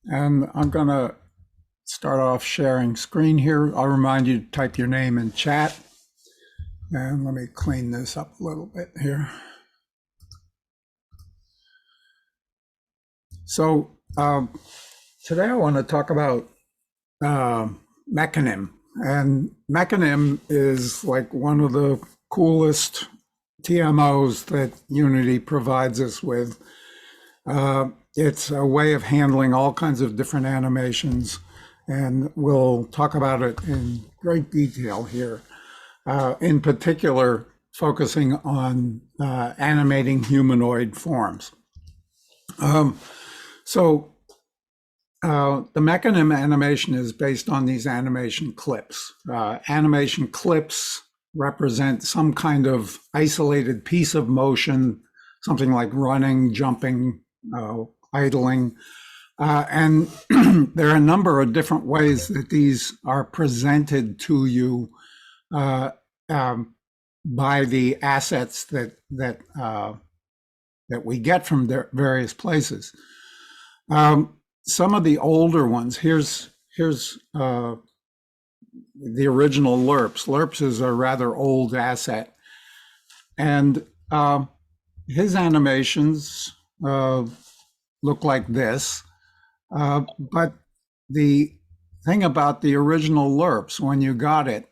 And I'm going to start off sharing screen here. I'll remind you to type your name in chat. And let me clean this up a little bit here. So today I want to talk about Mechanim. And Mechanim is like one of the coolest TMOs that Unity provides us with. It's a way of handling all kinds of different animations, and we'll talk about it in great detail here. In particular, focusing on animating humanoid forms. The Mechanim animation is based on these animation clips. Animation clips represent some kind of isolated piece of motion, something like running, jumping, idling. And there are a number of different ways that these are presented to you by the assets that we get from various places. Some of the older ones, here's the original Lerps. Lerps is a rather old asset. And his animations look like this. But the thing about the original Lerps, when you got it,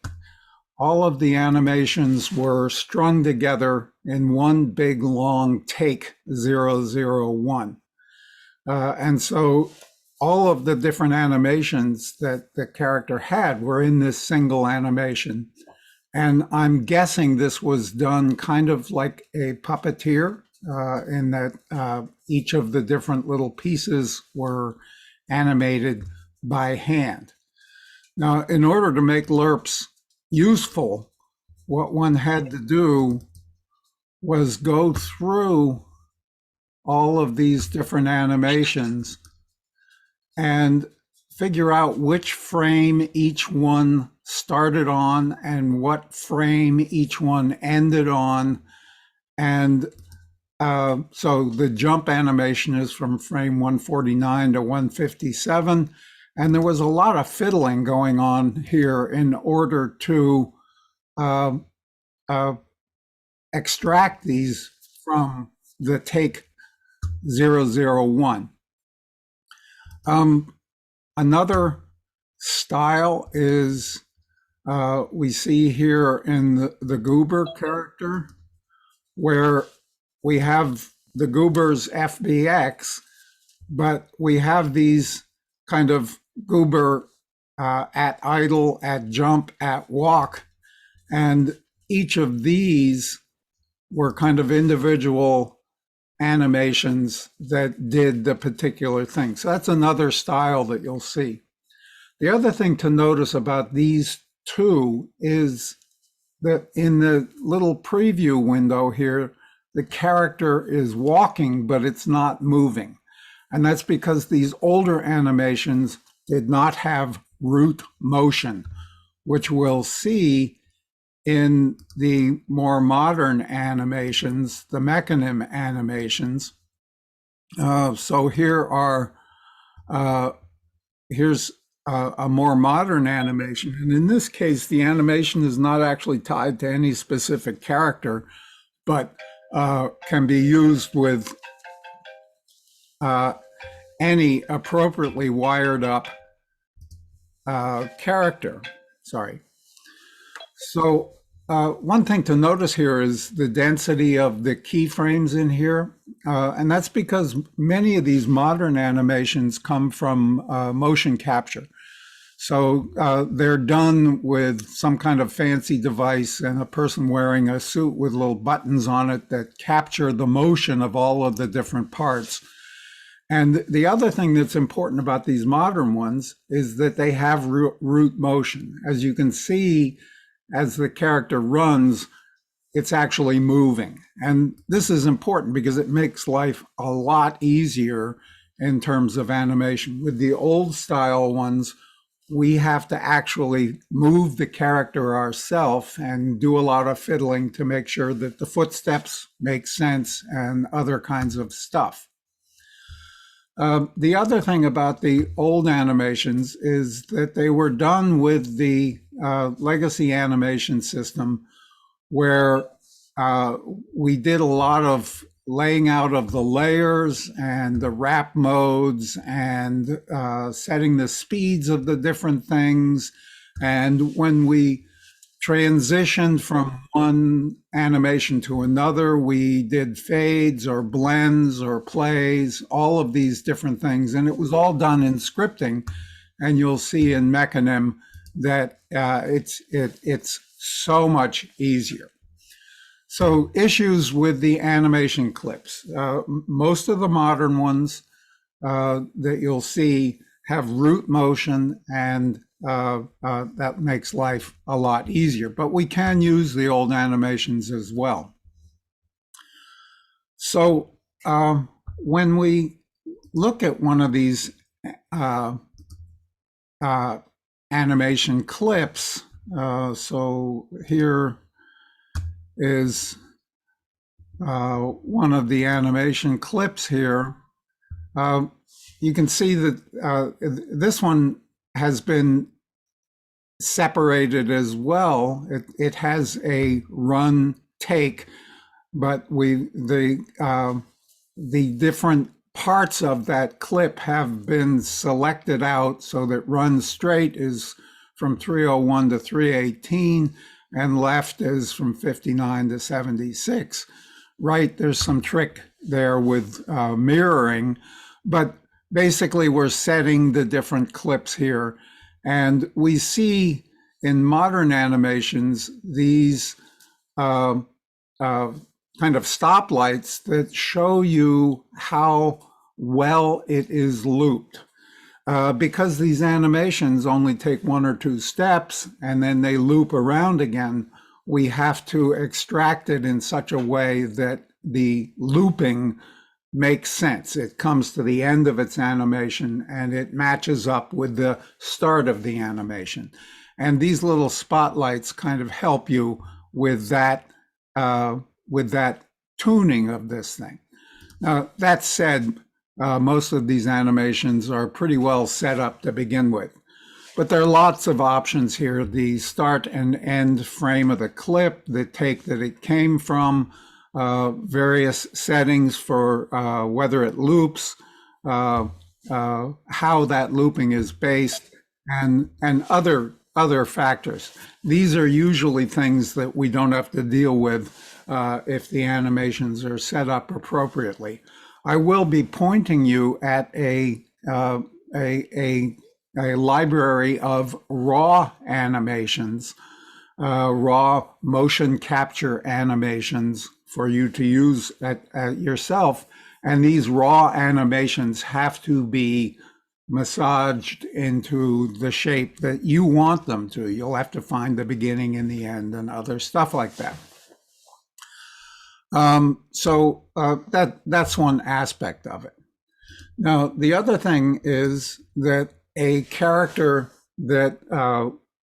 all of the animations were strung together in one big long take 001. And so all of the different animations that the character had were in this single animation. And I'm guessing this was done kind of like a puppeteer, in that each of the different little pieces were animated by hand. Now, in order to make Lerps useful, what one had to do was go through all of these different animations and figure out which frame each one started on and what frame each one ended on. And so the jump animation is from frame 149 to 157. And there was a lot of fiddling going on here in order to extract these from the take 001. Another style is we see here in the Goober character, where we have the Goober's FBX, but we have these kind of Goober at idle, at jump, at walk, and each of these were kind of individual animations that did the particular thing. So that's another style that you'll see. The other thing to notice about these two is that in the little preview window here, the character is walking, but it's not moving. And that's because these older animations did not have root motion, which we'll see in the more modern animations, the Mechanim animations. So here's a more modern animation. And in this case, the animation is not actually tied to any specific character, but can be used with any appropriately wired up character. Sorry. So one thing to notice here is the density of the keyframes in here. And that's because many of these modern animations come from motion capture. So they're done with some kind of fancy device and a person wearing a suit with little buttons on it that capture the motion of all of the different parts. And the other thing that's important about these modern ones is that they have root motion. As you can see, as the character runs, it's actually moving. And this is important because it makes life a lot easier in terms of animation. With the old style ones, we have to actually move the character ourselves and do a lot of fiddling to make sure that the footsteps make sense and other kinds of stuff. The other thing about the old animations is that they were done with the legacy animation system where uh, we did a lot of laying out of the layers and the wrap modes and setting the speeds of the different things. And when we transitioned from one animation to another, we did fades or blends or plays, all of these different things. And it was all done in scripting. And you'll see in Mechanim that it's so much easier. So issues with the animation clips. Most of the modern ones that you'll see have root motion, and that makes life a lot easier. But we can use the old animations as well. So when we look at one of these uh, animation clips, so here is one of the animation clips here. You can see that this one has been separated as well. It has a run take, but the different parts of that clip have been selected out so that run straight is from 301 to 318 and left is from 59 to 76. Right, there's some trick there with mirroring, but basically we're setting the different clips here. And we see in modern animations these kind of stoplights that show you how well it is looped. Because these animations only take one or two steps and then they loop around again, we have to extract it in such a way that the looping makes sense. It comes to the end of its animation and it matches up with the start of the animation. And these little spotlights kind of help you with that tuning of this thing. Now, that said, most of these animations are pretty well set up to begin with. But there are lots of options here. The start and end frame of the clip, the take that it came from, various settings for whether it loops, how that looping is based, and other factors. These are usually things that we don't have to deal with if the animations are set up appropriately. I will be pointing you at a library of raw animations, raw motion capture animations for you to use at yourself. And these raw animations have to be massaged into the shape that you want them to. You'll have to find the beginning and the end and other stuff like that. So that's one aspect of it. Now, the other thing is that a character that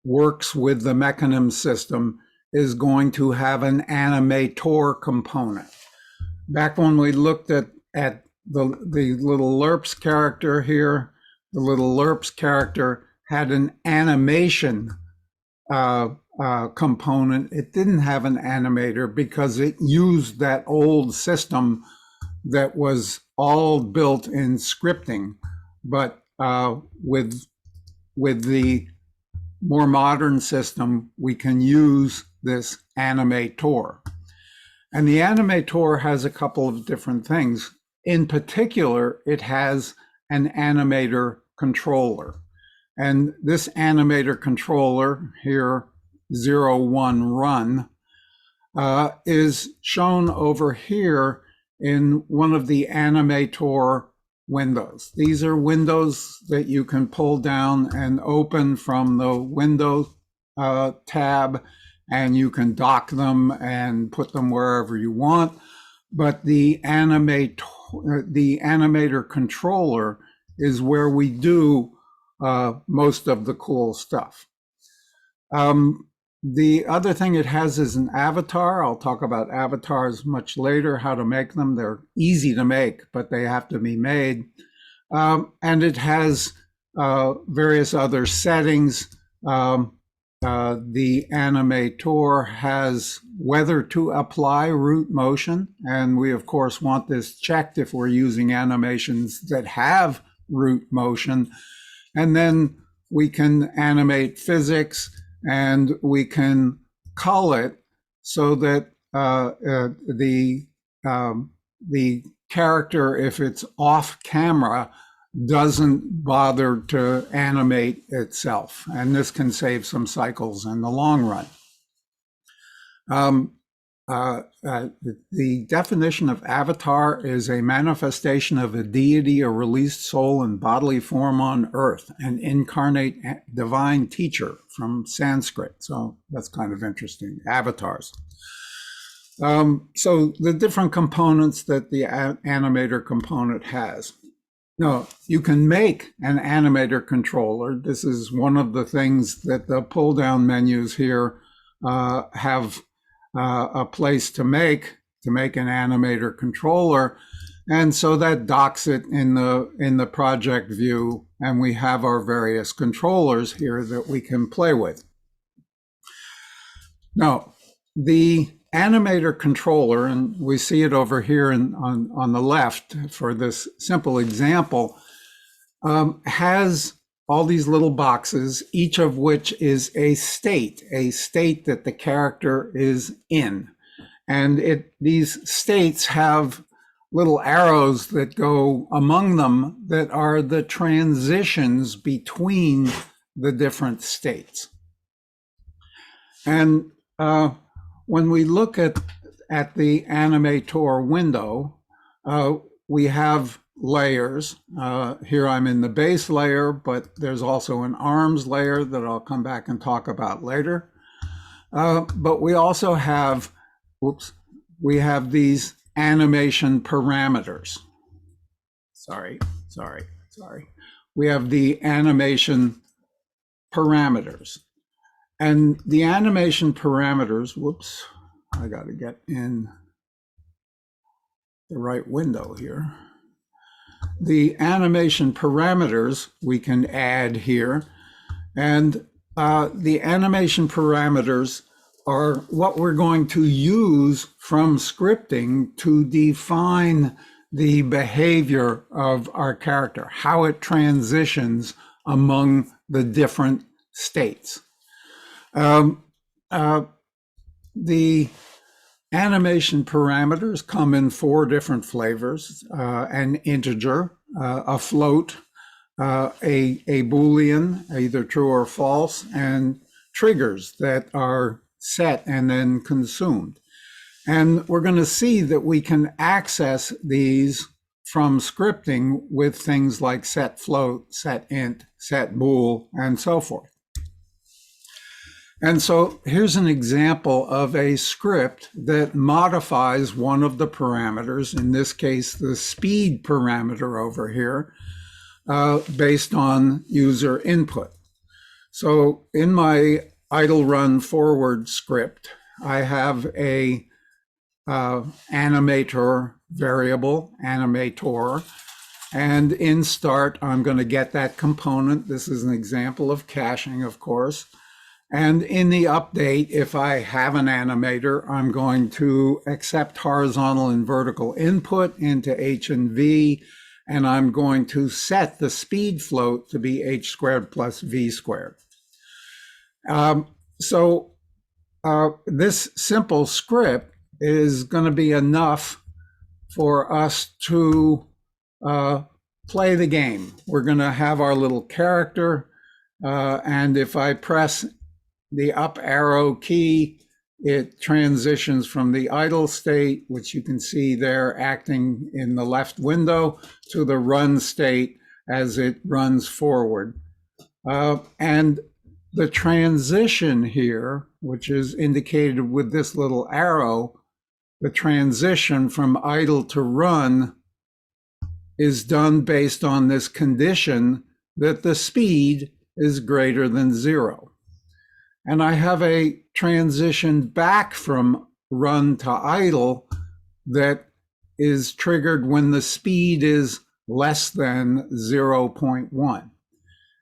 works with the Mechanim system is going to have an animator component. Back when we looked at the little Lerps character here, the little Lerps character had an animation component. It didn't have an animator because it used that old system that was all built in scripting. But with the more modern system, we can use this animator. And the animator has a couple of different things. In particular, it has an animator controller. And this animator controller here, 01 run, is shown over here in one of the animator windows. These are windows that you can pull down and open from the window tab, and you can dock them and put them wherever you want. But the animator controller is where we do most of the cool stuff. The other thing it has is an avatar. I'll talk about avatars much later, how to make them. They're easy to make, but they have to be made. And it has various other settings. The animator has whether to apply root motion, and we of course want this checked if we're using animations that have root motion. And then we can animate physics, and we can cull it so that the character, if it's off camera, doesn't bother to animate itself. And this can save some cycles in the long run. The definition of avatar is a manifestation of a deity, a released soul in bodily form on earth, an incarnate divine teacher from Sanskrit. So that's kind of interesting, avatars. So the different components that the animator component has. Now, you can make an animator controller. This is one of the things that the pull-down menus here have a place to make an animator controller. And so that docks it in the project view, and we have our various controllers here that we can play with. Now, the animator controller, and we see it over here on the left for this simple example, has all these little boxes, each of which is a state that the character is in. And these states have little arrows that go among them that are the transitions between the different states. And when we look at the animator window, we have layers. Here I'm in the base layer, but there's also an arms layer that I'll come back and talk about later. But we also have, we have these animation parameters. Sorry. We have the animation parameters. And the animation parameters, I got to get in the right window here. The animation parameters we can add here. And the animation parameters are what we're going to use from scripting to define the behavior of our character, how it transitions among the different states. The animation parameters come in 4 different flavors: an integer, a float, a Boolean, either true or false, and triggers that are set and then consumed. And we're going to see that we can access these from scripting with things like set float, set int, set bool, and so forth. And so here's an example of a script that modifies one of the parameters, in this case, the speed parameter over here, based on user input. So in my idle run forward script, I have a animator variable, animator, and in start, I'm going to get that component. This is an example of caching, of course. And in the update, if I have an animator, I'm going to accept horizontal and vertical input into H and V, and I'm going to set the speed float to be H squared plus V squared. So this simple script is going to be enough for us to play the game. We're going to have our little character, and if I press the up arrow key, it transitions from the idle state, which you can see there acting in the left window, to the run state as it runs forward. And the transition here, which is indicated with this little arrow, the transition from idle to run is done based on this condition that the speed is greater than 0. And I have a transition back from run to idle that is triggered when the speed is less than 0.1.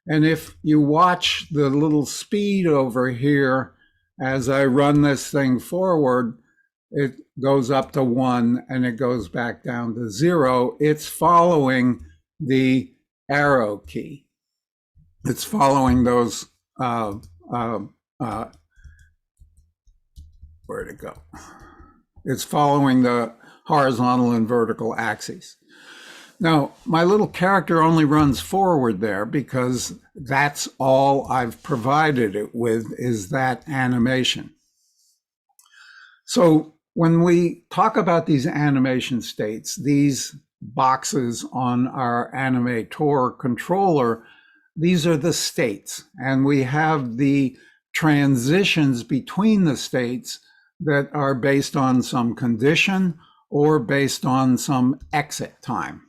And if you watch the little speed over here, as I run this thing forward, it goes up to 1 and it goes back down to 0. It's following the arrow key. It's following those, where'd it go? It's following the horizontal and vertical axes. Now, my little character only runs forward there because that's all I've provided it with, is that animation. So when we talk about these animation states, these boxes on our Animator controller, these are the states, and we have the transitions between the states that are based on some condition or based on some exit time.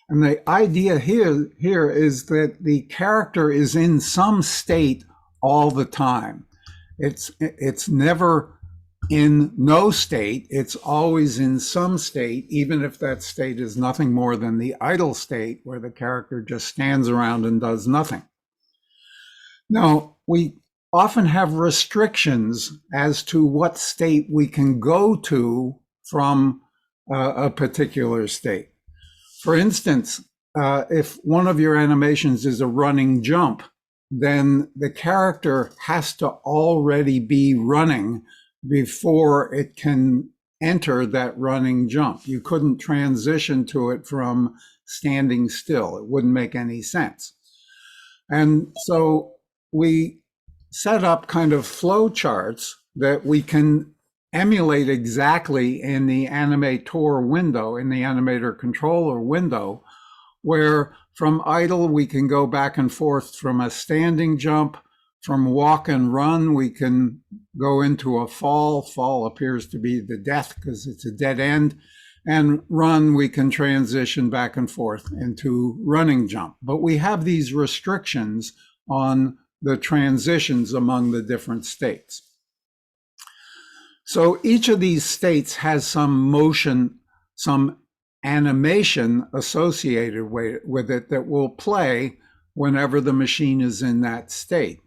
And the idea here is that the character is in some state all the time. It's never in no state. It's always in some state, even if that state is nothing more than the idle state where the character just stands around and does nothing. Now, we often have restrictions as to what state we can go to from a particular state. For instance, if one of your animations is a running jump, then the character has to already be running before it can enter that running jump. You couldn't transition to it from standing still. It wouldn't make any sense. And so we set up kind of flow charts that we can emulate exactly in the Animator window, in the Animator Controller window, where from idle we can go back and forth from a standing jump. From walk and run, we can go into a fall. Fall appears to be the death because it's a dead end. And run, we can transition back and forth into running jump. But we have these restrictions on the transitions among the different states. So each of these states has some motion, some animation associated with it that will play whenever the machine is in that state.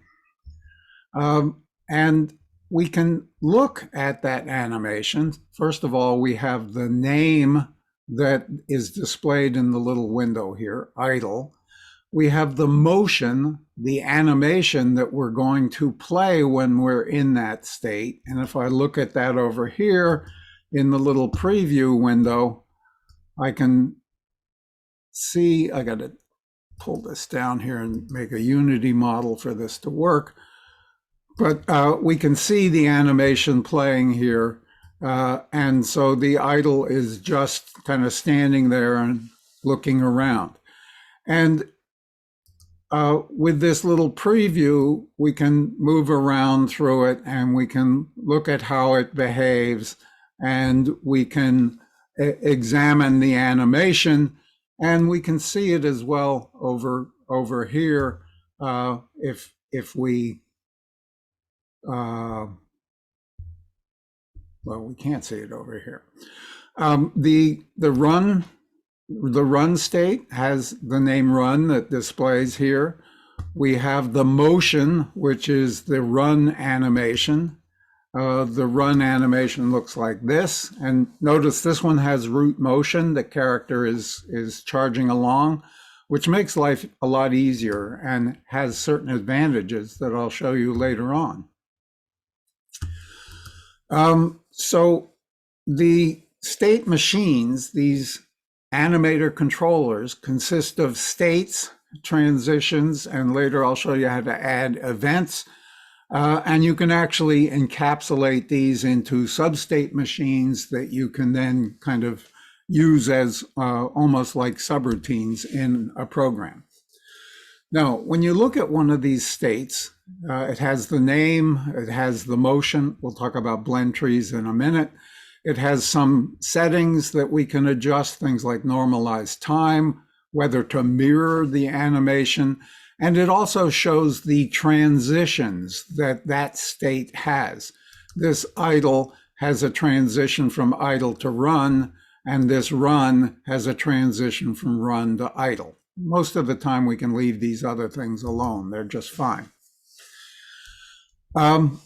And we can look at that animation. First of all, we have the name that is displayed in the little window here, idle. We have the motion, the animation that we're going to play when we're in that state. And if I look at that over here in the little preview window, I can see, I got to pull this down here and make a Unity model for this to work. But we can see the animation playing here. And so the idle is just kind of standing there and looking around. And with this little preview, we can move around through it and we can look at how it behaves, and we can examine the animation, and we can see it as well over here if we well, we can't see it over here. The run state has the name run that displays here. We have the motion, which is the run animation. The run animation looks like this. And notice this one has root motion. The character is charging along, which makes life a lot easier and has certain advantages that I'll show you later on. So the state machines, these Animator controllers, consist of states, transitions, and later I'll show you how to add events. And you can actually encapsulate these into substate machines that you can then kind of use as almost like subroutines in a program. Now, when you look at one of these states, it has the name, it has the motion. We'll talk about blend trees in a minute. It has some settings that we can adjust, things like normalized time, whether to mirror the animation. And it also shows the transitions that that state has. This idle has a transition from idle to run, and this run has a transition from run to idle. Most of the time we can leave these other things alone. They're just fine. And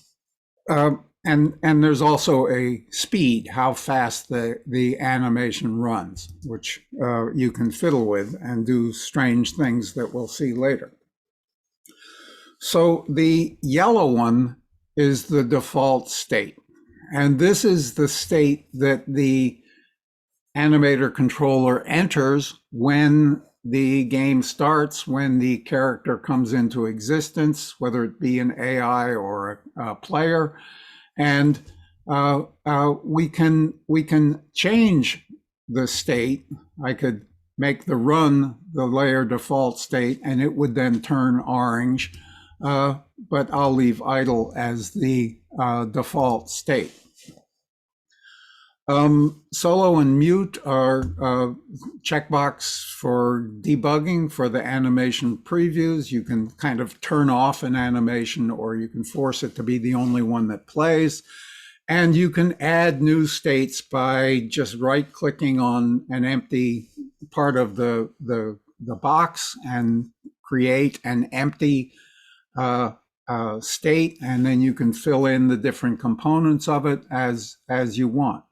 there's also a speed, how fast the animation runs, which you can fiddle with and do strange things that we'll see later. So the yellow one is the default state. And this is the state that the Animator Controller enters when the game starts, when the character comes into existence, whether it be an AI or a player. And we can change the state. I could make the run the layer default state, and it would then turn orange. But I'll leave idle as the default state. Solo and mute are checkbox for debugging for the animation previews. You can kind of turn off an animation, or you can force it to be the only one that plays. And you can add new states by just right-clicking on an empty part of the box and create an empty state, and then you can fill in the different components of it as you want.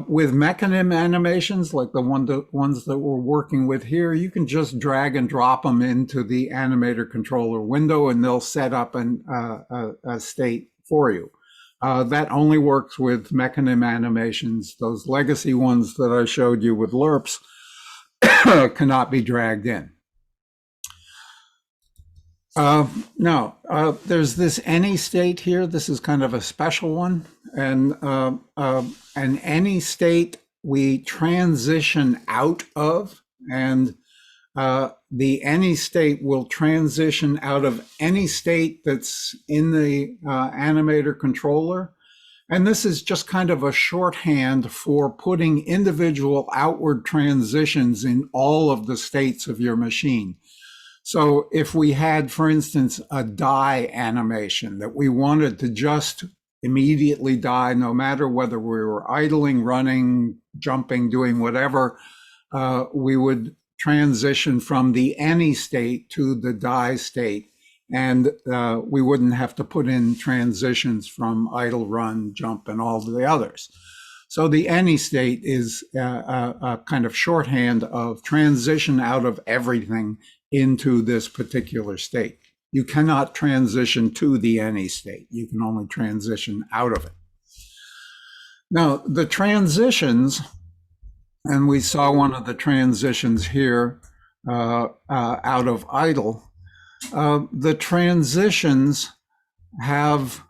With Mechanim animations, like the ones that we're working with here, you can just drag and drop them into the Animator Controller window, and they'll set up a state for you. That only works with Mechanim animations. Those legacy ones that I showed you with Lerps cannot be dragged in. Now, there's this any state here. This is kind of a special one. And any state we transition out of, and the any state will transition out of any state that's in the Animator Controller. And this is just kind of a shorthand for putting individual outward transitions in all of the states of your machine. So if we had, for instance, a die animation that we wanted to just immediately die, no matter whether we were idling, running, jumping, doing whatever, we would transition from the any state to the die state. And we wouldn't have to put in transitions from idle, run, jump, and all the others. So the any state is a kind of shorthand of transition out of everything into this particular state. You cannot transition to the any state. You can only transition out of it. Now, the transitions, and we saw one of the transitions here out of idle. The transitions have,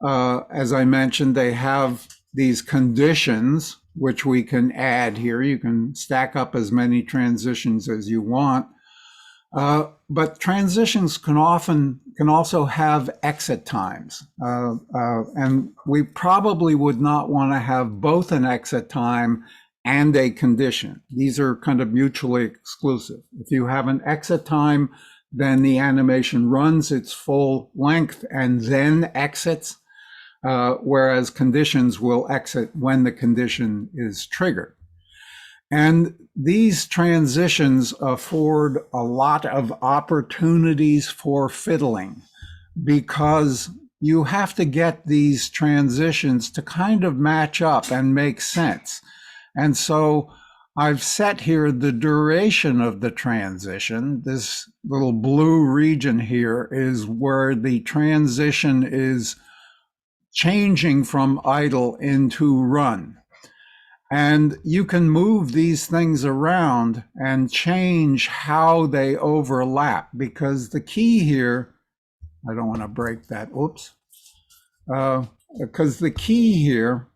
as I mentioned, they have these conditions, which we can add here. You can stack up as many transitions as you want. But transitions can also have exit times. And we probably would not want to have both an exit time and a condition. These are kind of mutually exclusive. If you have an exit time, then the animation runs its full length and then exits, whereas conditions will exit when the condition is triggered. And these transitions afford a lot of opportunities for fiddling, because you have to get these transitions to kind of match up and make sense. And so I've set here the duration of the transition. This little blue region here is where the transition is changing from idle into run. And you can move these things around and change how they overlap, because the key here, I don't want to break that, oops. Because the key here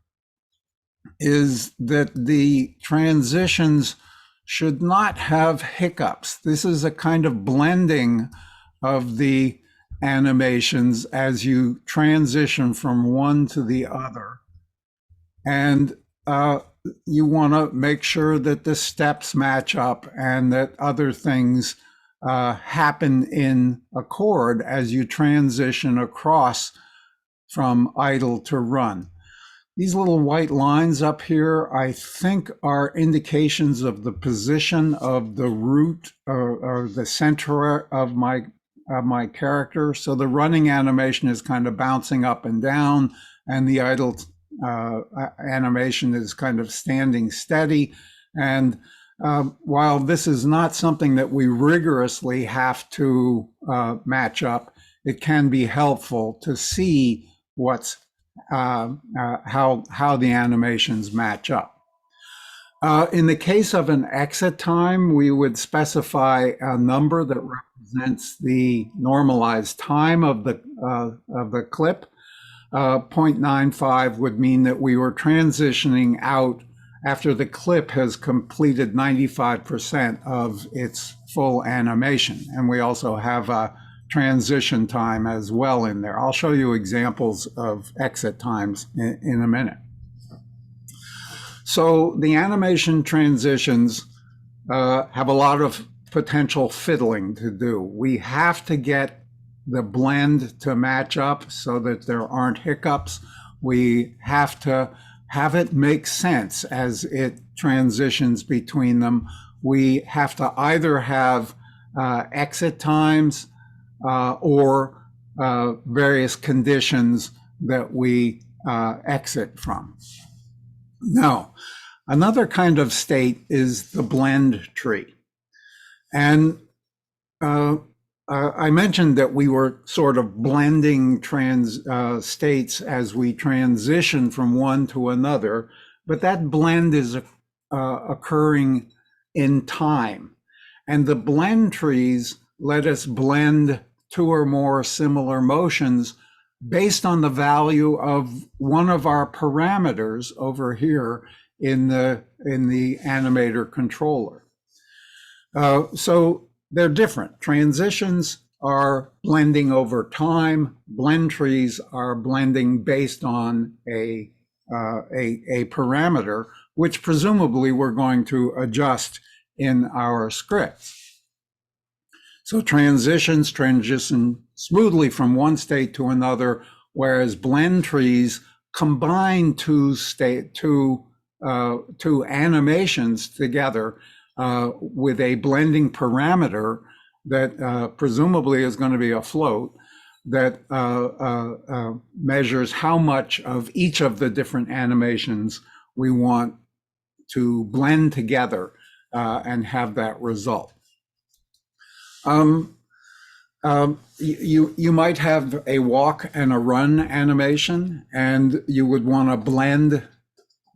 is that the transitions should not have hiccups. This is a kind of blending of the animations as you transition from one to the other. And you want to make sure that the steps match up and that other things happen in accord as you transition across from idle to run. These little white lines up here, I think, are indications of the position of the root or the center of my character. So the running animation is kind of bouncing up and down, and the idle animation is kind of standing steady. And while this is not something that we rigorously have to match up, it can be helpful to see what's how the animations match up. In the case of an exit time, we would specify a number that represents the normalized time of the clip. 0.95 would mean that we were transitioning out after the clip has completed 95% of its full animation. And we also have a transition time as well in there. I'll show you examples of exit times in a minute. So the animation transitions have a lot of potential fiddling to do. We have to get the blend to match up so that there aren't hiccups. We have to have it make sense as it transitions between them. We have to either have exit times or various conditions that we exit from. Now, another kind of state is the blend tree. And I mentioned that we were sort of blending states as we transition from one to another, but that blend is occurring in time. And the blend trees let us blend two or more similar motions based on the value of one of our parameters over here in the Animator Controller. So they're different. Transitions are blending over time. Blend trees are blending based on a parameter, which presumably we're going to adjust in our script. So transitions transition smoothly from one state to another, whereas blend trees combine two animations together with a blending parameter that presumably is going to be a float that measures how much of each of the different animations we want to blend together and have that result. You might have a walk and a run animation, and you would want to blend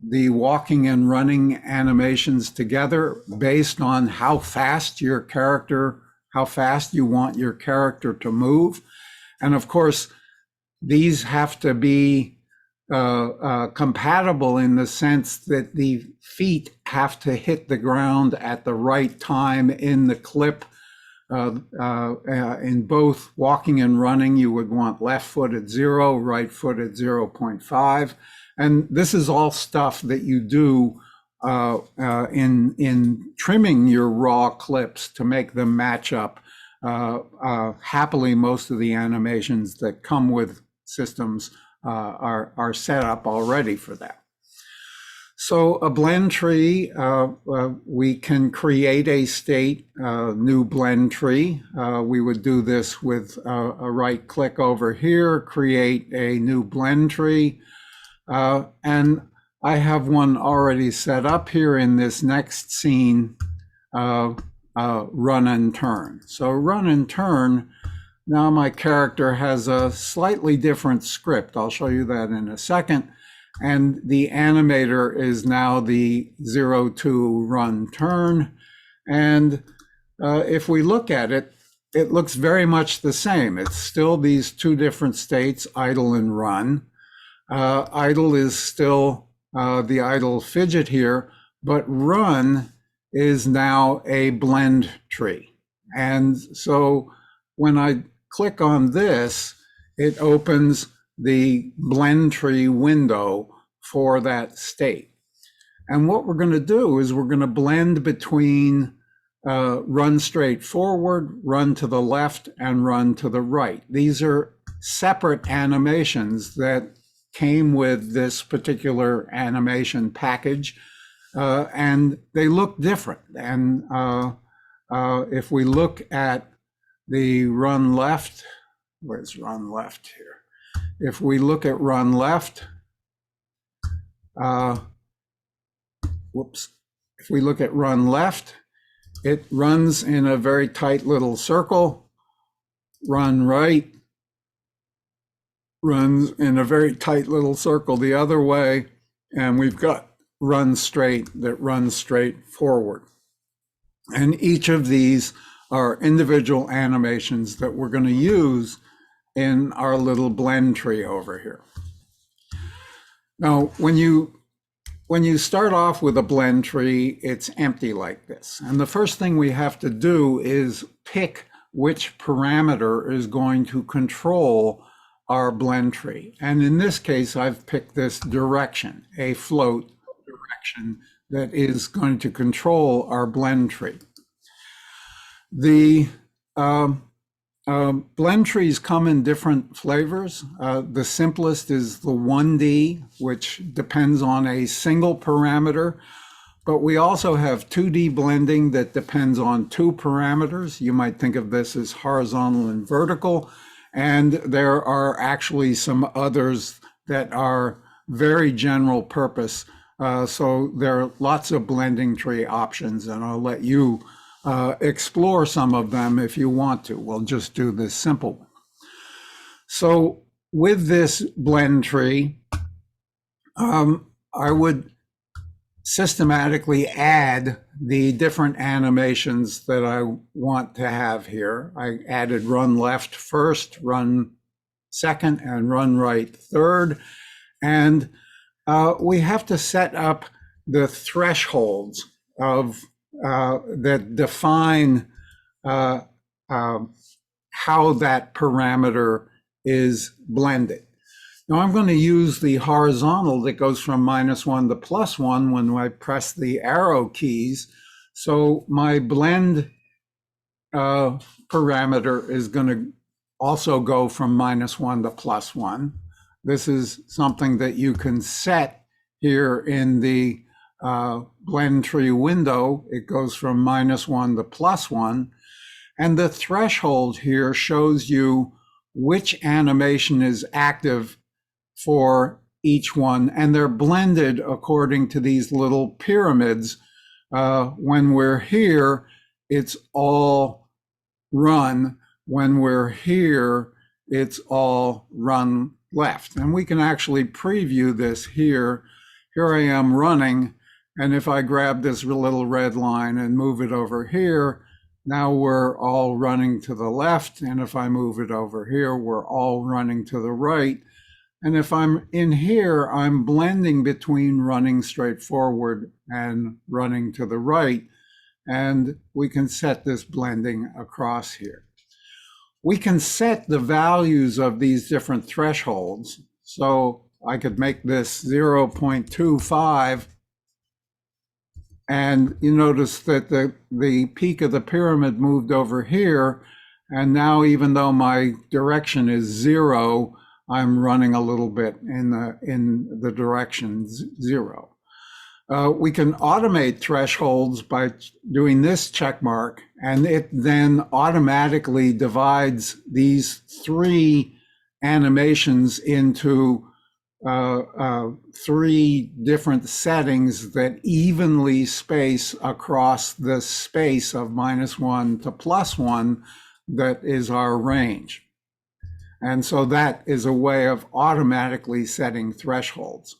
the walking and running animations together based on how fast you want your character to move. And of course, these have to be compatible in the sense that the feet have to hit the ground at the right time in the clip. In both walking and running, you would want left foot at 0, right foot at 0.5. And this is all stuff that you do in trimming your raw clips to make them match up. Happily, most of the animations that come with systems are set up already for that. So a blend tree, we can create a state, new blend tree. We would do this with a right click over here, create a new blend tree. And I have one already set up here in this next scene, run and turn. So run and turn, now my character has a slightly different script. I'll show you that in a second. And the animator is now the 0-2 run turn. And if we look at it, it looks very much the same. It's still these two different states, idle and run. Idle is still the idle fidget here, but run is now a blend tree. And so when I click on this, it opens the blend tree window for that state. And what we're going to do is we're going to blend between run straight forward, run to the left, and run to the right. These are separate animations that came with this particular animation package, and they look different. And if we look at the run left, where's run left here? If we look at run left, if we look at run left, it runs in a very tight little circle. Run right runs in a very tight little circle the other way. And we've got run straight that runs straight forward. And each of these are individual animations that we're going to use in our little blend tree over here. Now, when you start off with a blend tree, it's empty like this. And the first thing we have to do is pick which parameter is going to control our blend tree. And in this case, I've picked this direction, a float direction that is going to control our blend tree. The blend trees come in different flavors. The simplest is the 1D, which depends on a single parameter, but we also have 2D blending that depends on 2 parameters. You might think of this as horizontal and vertical, and there are actually some others that are very general purpose. So there are lots of blending tree options, and I'll let you explore some of them if you want to. We'll just do this simple one. So with this blend tree, I would systematically add the different animations that I want to have here. I added run left first, run second, and run right third. And we have to set up the thresholds of that define how that parameter is blended. Now I'm going to use the horizontal that goes from -1 to +1 when I press the arrow keys. So my blend parameter is going to also go from -1 to +1. This is something that you can set here in the blend tree window. It goes from -1 to +1. And the threshold here shows you which animation is active for each one. And they're blended according to these little pyramids. When we're here, it's all run. When we're here, it's all run left. And we can actually preview this here. Here I am running. And if I grab this little red line and move it over here, now we're all running to the left. And if I move it over here, we're all running to the right. And if I'm in here, I'm blending between running straight forward and running to the right. And we can set this blending across here. We can set the values of these different thresholds. So I could make this 0.25. And you notice that the peak of the pyramid moved over here. And now, even though my direction is 0, I'm running a little bit in the direction 0. We can automate thresholds by doing this check mark, and it then automatically divides these 3 animations into 3 different settings that evenly space across the space of -1 to +1 that is our range. And so that is a way of automatically setting thresholds.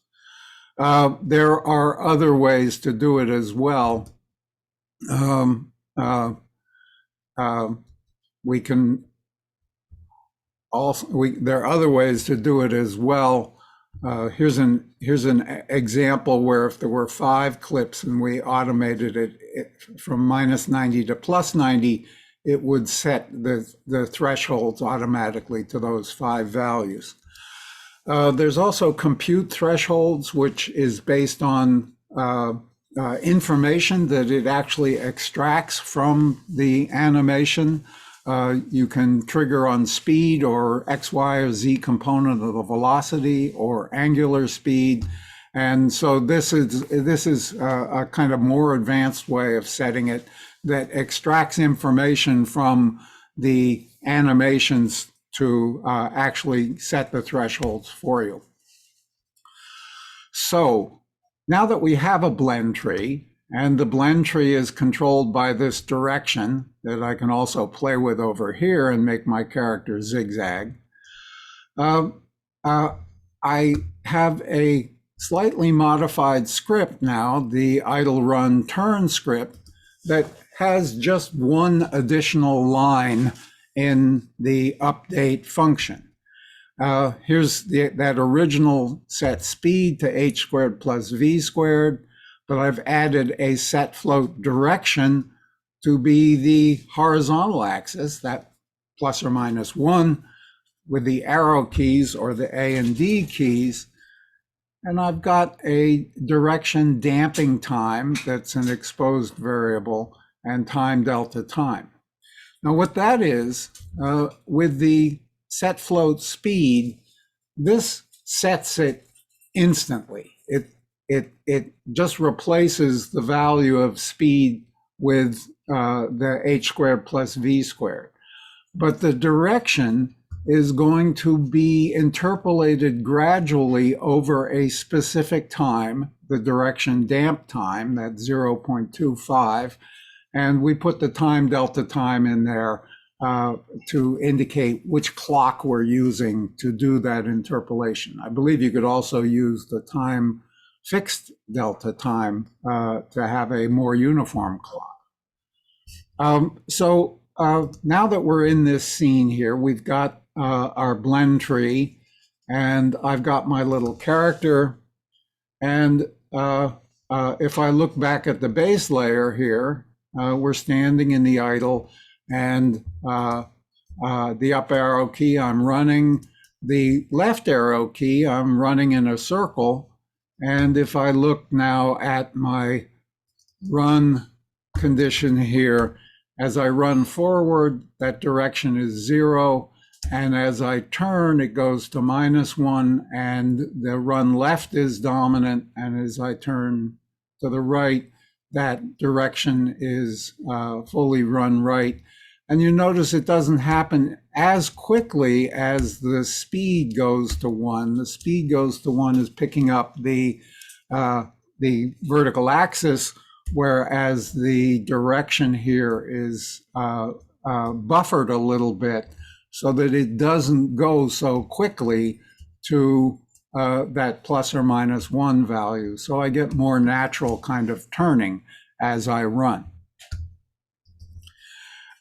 There are other ways to do it as well. We can also, there are other ways to do it as well. Here's an example where if there were 5 clips and we automated it from -90 to +90, it would set the thresholds automatically to those 5 values. There's also compute thresholds, which is based on information that it actually extracts from the animation. You can trigger on speed or X, Y, or Z component of the velocity or angular speed. And so this is a kind of more advanced way of setting it that extracts information from the animations to actually set the thresholds for you. So now that we have a blend tree, and the blend tree is controlled by this direction that I can also play with over here and make my character zigzag, I have a slightly modified script now, the idle run turn script, that has just one additional line in the update function. Here's that original set speed to h squared plus v squared, but I've added a set float direction to be the horizontal axis, that plus or minus 1, with the arrow keys or the A and D keys. And I've got a direction damping time that's an exposed variable and time delta time. Now what that is, with the set float speed, this sets it instantly. It just replaces the value of speed with the h squared plus v squared. But the direction is going to be interpolated gradually over a specific time, the direction damp time, that 0.25, and we put the time delta time in there to indicate which clock we're using to do that interpolation. I believe you could also use the time fixed delta time to have a more uniform clock. So now that we're in this scene here, we've got our blend tree, and I've got my little character. And if I look back at the base layer here, we're standing in the idle, and the up arrow key I'm running, the left arrow key I'm running in a circle. And if I look now at my run condition here, as I run forward, that direction is 0. And as I turn, it goes to -1, and the run left is dominant. And as I turn to the right, that direction is fully run right. And you notice it doesn't happen as quickly as the speed goes to 1. The speed goes to 1 is picking up the vertical axis, whereas the direction here is buffered a little bit so that it doesn't go so quickly to that plus or minus 1 value. So I get more natural kind of turning as I run.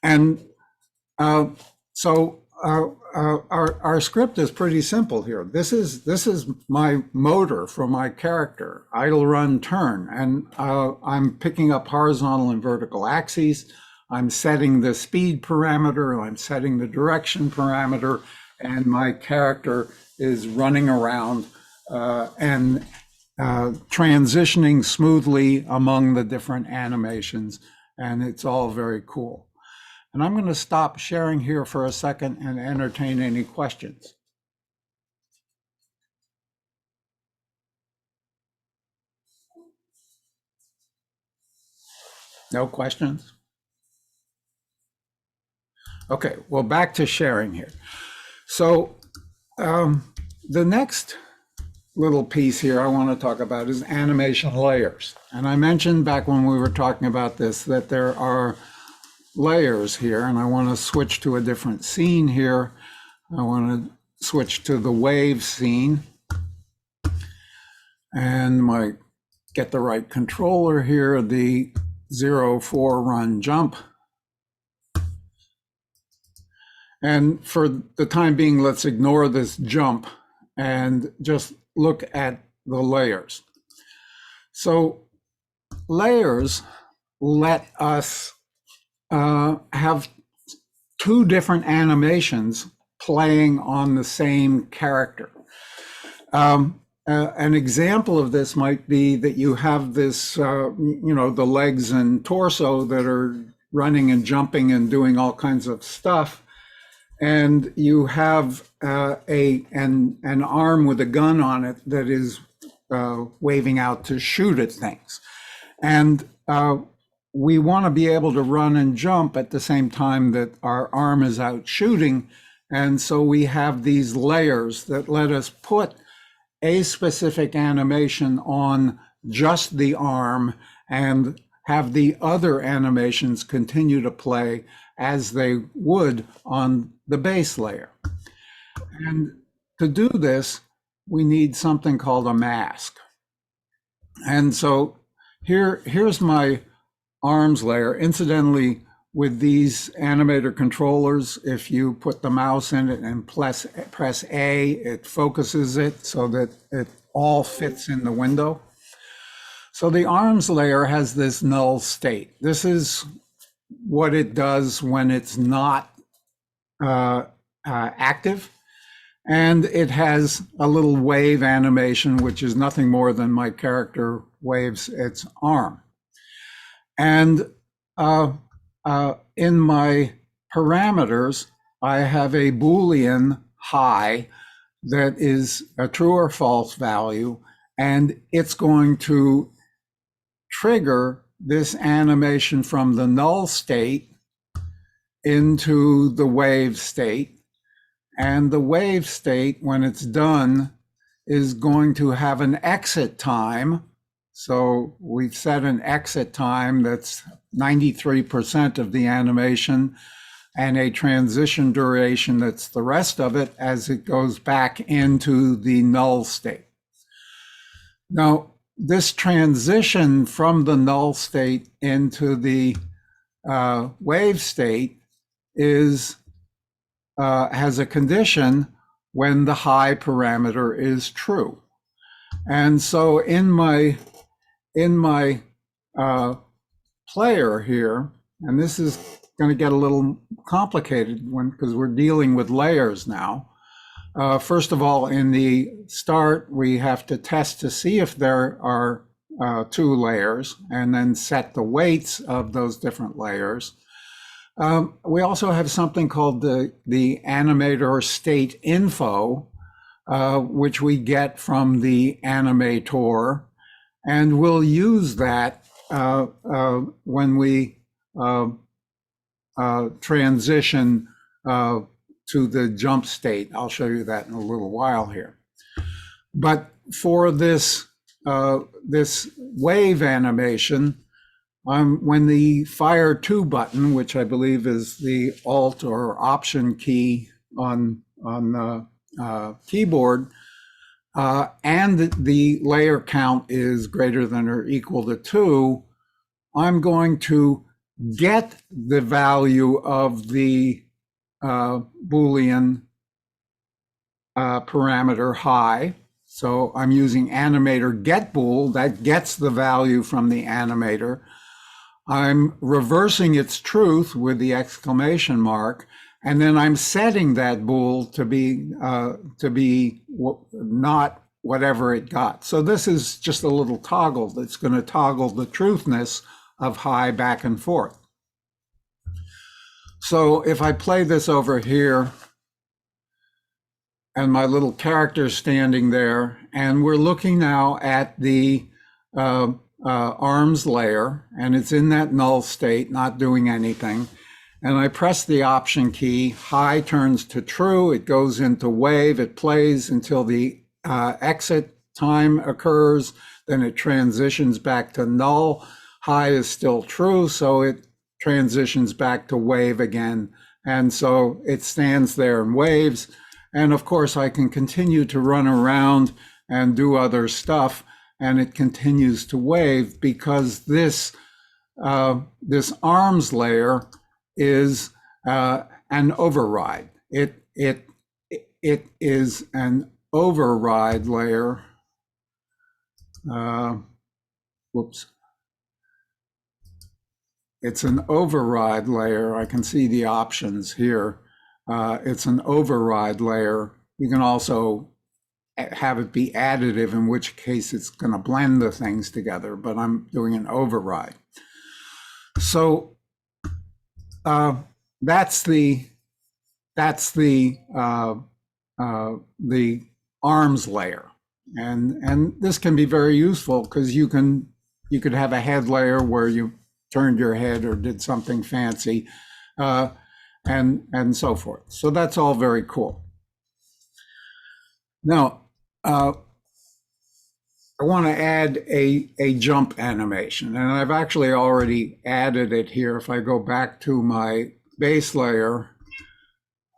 And so our script is pretty simple here. This is my motor for my character, idle run turn, and I'm picking up horizontal and vertical axes. I'm setting the speed parameter, I'm setting the direction parameter, and my character is running around and transitioning smoothly among the different animations, and it's all very cool. And I'm going to stop sharing here for a second and entertain any questions. No questions? Okay, well, back to sharing here. So the next little piece here I want to talk about is animation layers. And I mentioned back when we were talking about this that there are layers here, and I want to switch to a different scene here. I want to switch to the wave scene and get the right controller here, the 0-4 run jump. And for the time being, let's ignore this jump and just look at the layers. So layers let us have two different animations playing on the same character. An example of this might be that you have this, the legs and torso that are running and jumping and doing all kinds of stuff. And you have an arm with a gun on it that is waving out to shoot at things. And we want to be able to run and jump at the same time that our arm is out shooting. And so we have these layers that let us put a specific animation on just the arm and have the other animations continue to play as they would on the base layer. And to do this, we need something called a mask. And so here's my arms layer. Incidentally, with these Animator controllers, if you put the mouse in it and press A, it focuses it so that it all fits in the window. So the arms layer has this null state. This is what it does when it's not active. And it has a little wave animation, which is nothing more than my character waves its arm. And in my parameters, I have a Boolean high that is a true or false value, and it's going to trigger this animation from the null state into the wave state. And the wave state, when it's done, is going to have an exit time. So we've set an exit time that's 93% of the animation, and a transition duration that's the rest of it as it goes back into the null state. Now, this transition from the null state into the wave state has a condition when the high parameter is true. And so in my player here, and this is going to get a little complicated because we're dealing with layers now. First of all, in the start, we have to test to see if there are two layers and then set the weights of those different layers. We also have something called the animator state info, which we get from the animator, and we'll use that when we transition to the jump state. I'll show you that in a little while here. But for this wave animation, when the fire 2 button, which I believe is the Alt or Option key on the keyboard, and the layer count is greater than or equal to 2, I'm going to get the value of the Boolean parameter high. So I'm using animator get bool, that gets the value from the animator. I'm reversing its truth with the exclamation mark, and then I'm setting that bool to be not whatever it got. So this is just a little toggle that's going to toggle the truthness of high back and forth. So if I play this over here, and my little character standing there, and we're looking now at the arms layer, and it's in that null state, not doing anything. And I press the Option key, high turns to true, it goes into wave, it plays until the exit time occurs, then it transitions back to null. High is still true, so it transitions back to wave again. And so it stands there and waves. And of course, I can continue to run around and do other stuff, and it continues to wave because this arms layer is an override. It is an override layer. Whoops. It's an override layer. I can see the options here. It's an override layer. You can also have it be additive, in which case it's going to blend the things together, but I'm doing an override. So that's the the arms layer, and this can be very useful because you could have a head layer where you turned your head or did something fancy, and so forth. So that's all very cool. Now, I want to add a jump animation, and I've actually already added it here. If I go back to my base layer,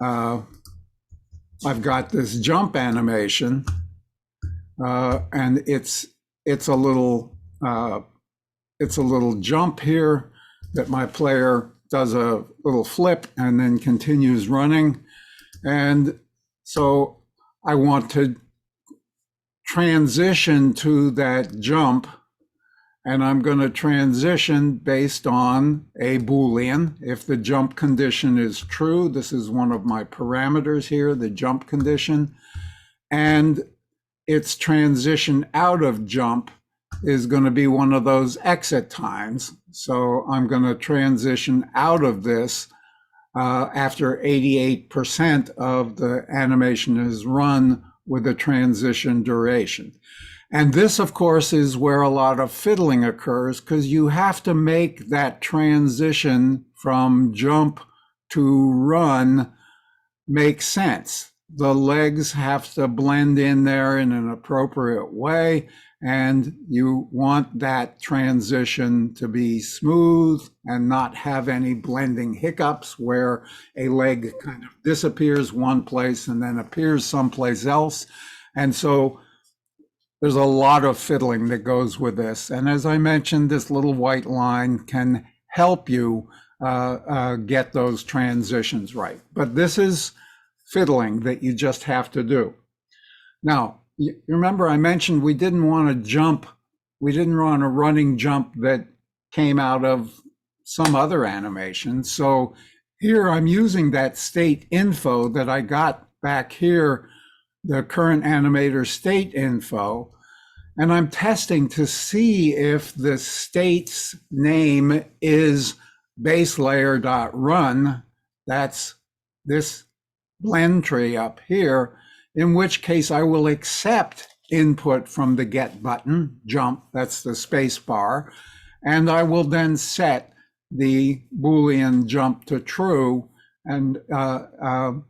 I've got this jump animation, and it's a little jump here that my player does a little flip and then continues running, and so I want to transition to that jump, and I'm going to transition based on a Boolean. If the jump condition is true, this is one of my parameters here, the jump condition, and its transition out of jump is going to be one of those exit times. So I'm going to transition out of this after 88% of the animation is run with a transition duration. And this, of course, is where a lot of fiddling occurs, because you have to make that transition from jump to run make sense. The legs have to blend in there in an appropriate way, and you want that transition to be smooth and not have any blending hiccups where a leg kind of disappears one place and then appears someplace else. And so there's a lot of fiddling that goes with this. And as I mentioned, this little white line can help you get those transitions right. But this is fiddling that you just have to do. Now, you remember I mentioned we didn't want to jump. We didn't want a running jump that came out of some other animation. So here I'm using that state info that I got back here, the current animator state info, and I'm testing to see if the state's name is baselayer.run. That's this blend tree up here, in which case I will accept input from the get button, jump, that's the space bar, and I will then set the Boolean jump to true. And of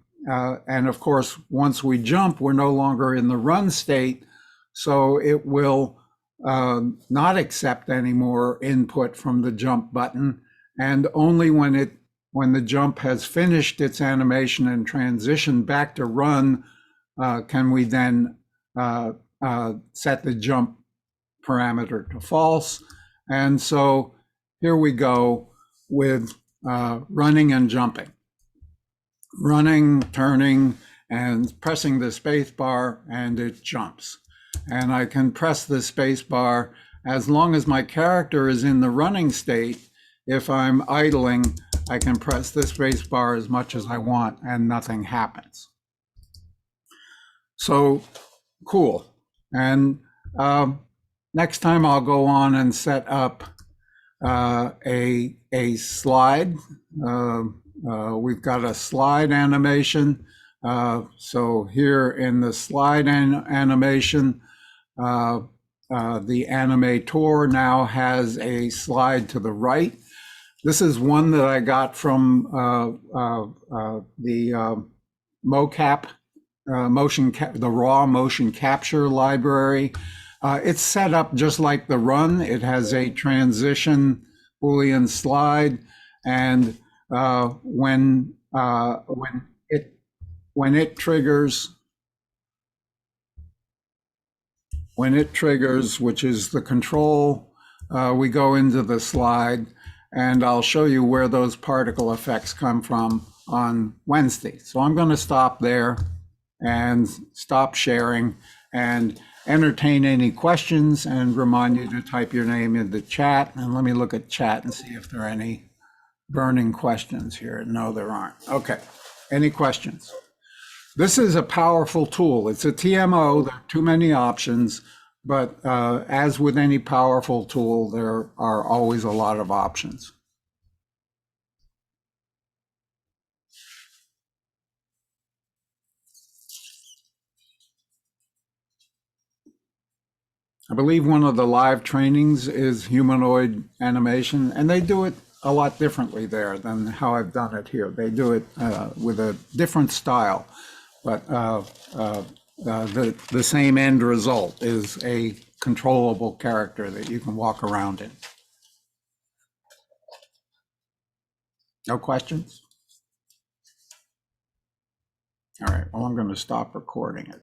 course, once we jump, we're no longer in the run state, so it will not accept any more input from the jump button, and only when the jump has finished its animation and transitioned back to run, can we then set the jump parameter to false. And so here we go with running and jumping. Running, turning, and pressing the space bar, and it jumps. And I can press the space bar as long as my character is in the running state. If I'm idling, I can press the space bar as much as I want and nothing happens. So cool. And next time I'll go on and set up a slide. We've got a slide animation. So here in the slide animation, the animator now has a slide to the right. This is one that I got from the mocap, the raw motion capture library. It's set up just like the run. It has a transition Boolean slide, and when it triggers, which is the control, we go into the slide, and I'll show you where those particle effects come from on Wednesday. So I'm going to stop there and stop sharing and entertain any questions, and remind you to type your name in the chat. And let me look at chat and see if there are any burning questions here. No, there aren't. Okay. Any questions? This is a powerful tool. It's a TMO. There are too many options, but as with any powerful tool, there are always a lot of options. I believe one of the live trainings is humanoid animation, and they do it a lot differently there than how I've done it here. They do it with a different style, but the same end result is a controllable character that you can walk around in. No questions? All right, well, I'm going to stop recording it.